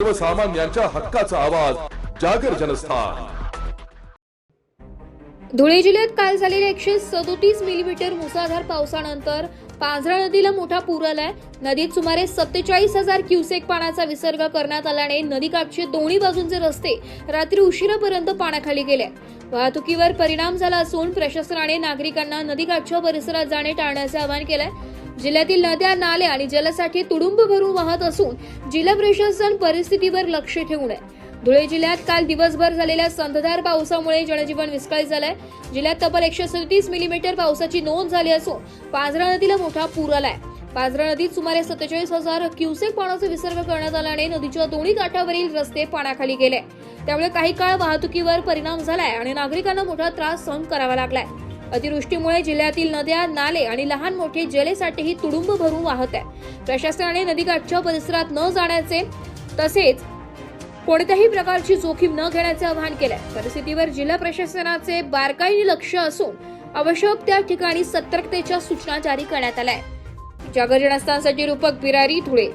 सर्वसामान्यांच्या हक्काचा आवाज जागर जनस्थान। धुळे जिल्ह्यात काल झालेल्या 137 मिलीमीटर मुसळधार पावसानंतर पांझरा नदीला मोठा पूर आलाय। नदीत सुमारे 47,000 क्युसेक पाण्याचा विसर्ग करण्यात आल्याने नदीकाठचे दोन्ही बाजूंचे रस्ते रात्री उशिरापर्यंत पाण्याखाली गेले। वाहतुकीवर परिणाम झाला असून प्रशासनाने नागरिकांना नदीकाठच्या परिसरात जाणे टाळण्याचे आवाहन केलंय। जिल्ह्यातील नद्या, नाले आणि जलसाठे तुडुंब भरून वाहत असून जिल्हा प्रशासन परिस्थितीवर लक्ष ठेवून आहे। धुळे जिल्ह्यात काल दिवसभर झालेल्या संततधार पावसामुळे जनजीवन विस्कळीत झालंय। जिल्ह्यात तब्बल 137 मिलीमीटर पावसाची नोंद झाली असून पांझरा नदीला मोठा पूर आलाय। पांझरा नदीत सुमारे 47,000 क्युसेक पाण्याचा विसर्ग करण्यात आल्याने नदीच्या दोन्ही काठावरील रस्ते पाण्याखाली गेले। त्यामुळे काही काळ वाहतुकीवर परिणाम झालाय आणि नागरिकांना मोठा त्रास सहन करावा लागलाय। अतिवृष्टीमुळे जिल्ह्यातील नद्या, नाले आणि लहान मोठे जलसाठेही तुडुंब भरून वाहत आहे। प्रशासनाने नदीकाठच्या परिसरात न जाण्याचे तसेच कोणत्याही प्रकारची जोखीम न घेण्याचे आवाहन केलंय। परिस्थितीवर जिल्हा प्रशासनाचे बारकाईने लक्ष असून आवश्यक त्या ठिकाणी सतर्कतेच्या सूचना जारी करण्यात आल्या आहेत। जागर जनस्थानसाठी रूपक बिरारी, धुळे।